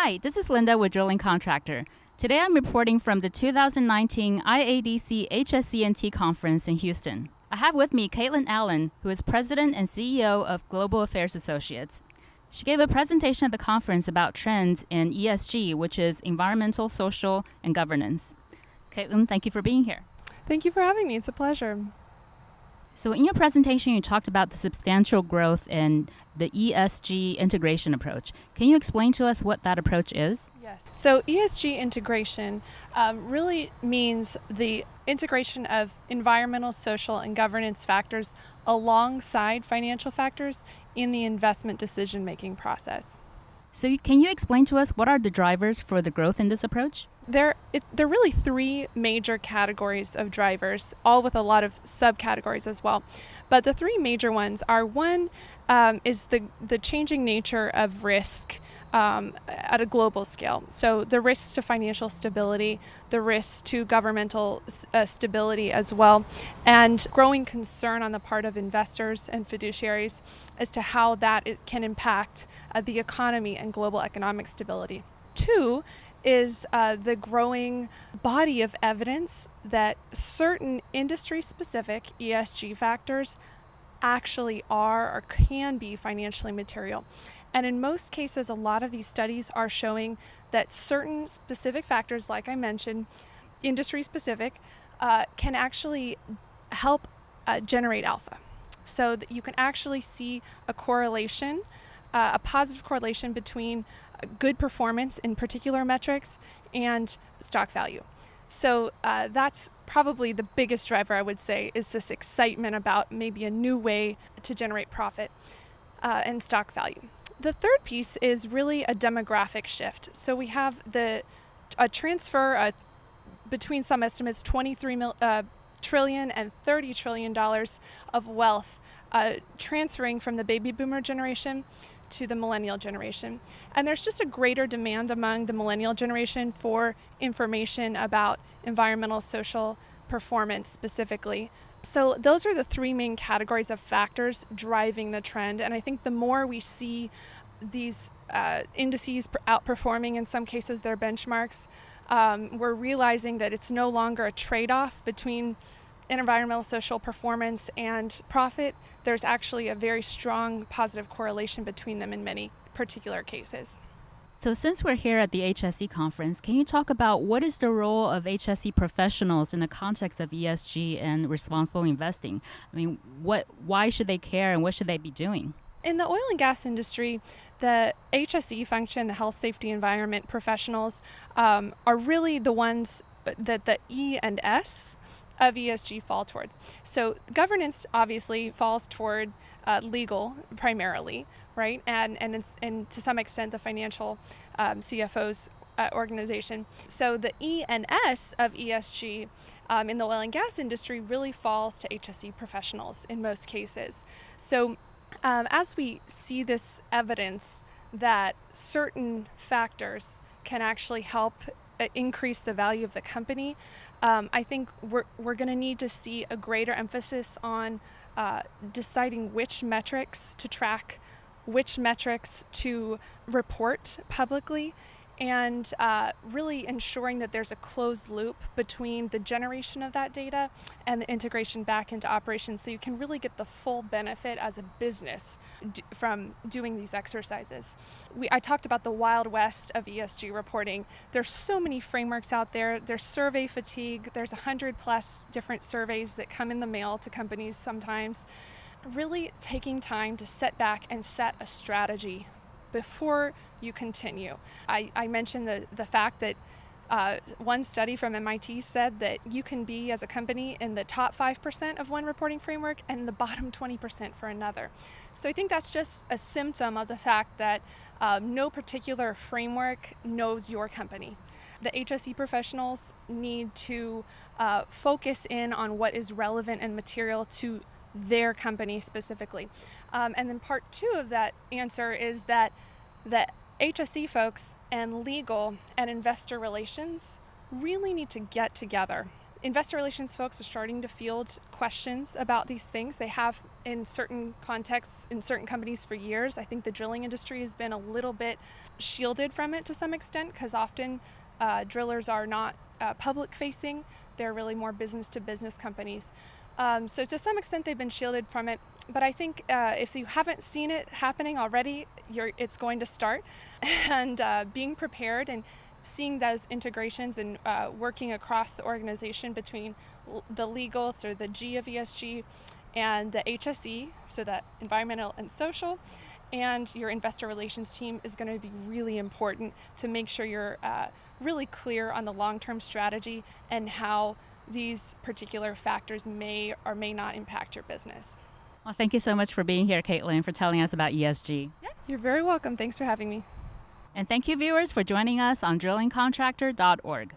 Hi, this is Linda with Drilling Contractor. Today I'm reporting from the 2019 IADC HSE conference in Houston. I have with me Caitlin Allen, who is President and CEO of Global Affairs Associates. She gave a presentation at the conference about trends in ESG, which is environmental, social, and governance. Caitlin, thank you for being here. Thank you for having me. It's a pleasure. So in your presentation, you talked about the substantial growth in the ESG Integration Approach. Can you explain to us what that approach is? Yes. So ESG integration really means the integration of environmental, social, and governance factors alongside financial factors in the investment decision-making process. So can you explain to us what are the drivers for the growth in this approach? There are really three major categories of drivers, all with a lot of subcategories as well. But the three major ones are, one is the changing nature of risk at a global scale. So the risks to financial stability, the risks to governmental stability as well, and growing concern on the part of investors and fiduciaries as to how it can impact the economy and global economic stability. Two is the growing body of evidence that certain industry-specific ESG factors actually are or can be financially material. And in most cases, a lot of these studies are showing that certain specific factors, like I mentioned, industry-specific, can actually help generate alpha. So that you can actually see a correlation, a positive correlation between good performance in particular metrics and stock value. So that's probably the biggest driver, I would say, is this excitement about maybe a new way to generate profit and stock value. The third piece is really a demographic shift. So we have a transfer between some estimates, $23 trillion and $30 trillion of wealth transferring from the baby boomer generation to the millennial generation. And there's just a greater demand among the millennial generation for information about environmental, social performance specifically. So those are the three main categories of factors driving the trend. And I think the more we see these indices outperforming, in some cases, their benchmarks, we're realizing that it's no longer a trade-off between environmental, social performance and profit. There's actually a very strong positive correlation between them in many particular cases. So since we're here at the HSE conference, can you talk about what is the role of HSE professionals in the context of ESG and responsible investing? I mean, why should they care and what should they be doing? In the oil and gas industry, the HSE function, the health, safety, environment professionals, are really the ones that the E and S of ESG fall towards. So governance obviously falls toward legal primarily, right? And to some extent the financial CFO's organization. So the E and S of ESG in the oil and gas industry really falls to HSE professionals in most cases. So as we see this evidence that certain factors can actually help increase the value of the company, I think we're going to need to see a greater emphasis on deciding which metrics to track, which metrics to report publicly, and really ensuring that there's a closed loop between the generation of that data and the integration back into operations, so you can really get the full benefit as a business from doing these exercises. I talked about the Wild West of ESG reporting. There's so many frameworks out there. There's survey fatigue. There's 100+ different surveys that come in the mail to companies sometimes. Really taking time to set back and set a strategy before you continue. I mentioned the fact that one study from MIT said that you can be, as a company, in the top 5% of one reporting framework and the bottom 20% for another. So I think that's just a symptom of the fact that no particular framework knows your company. The HSE professionals need to focus in on what is relevant and material to their company specifically. And then part two of that answer is that the HSE folks and legal and investor relations really need to get together Investor relations folks are starting to field questions about these things. They have in certain contexts, in certain companies for years. I think the drilling industry has been a little bit shielded from it to some extent because often drillers are not public facing. They're really more business to business companies. So to some extent they've been shielded from it. But I think if you haven't seen it happening already, it's going to start. And being prepared and seeing those integrations and working across the organization between the legal, so the G of ESG, and the HSE, so that environmental and social, and your investor relations team is going to be really important to make sure you're really clear on the long-term strategy and how these particular factors may or may not impact your business. Well, thank you so much for being here, Caitlin, for telling us about ESG. Yeah, you're very welcome. Thanks for having me. And thank you, viewers, for joining us on drillingcontractor.org.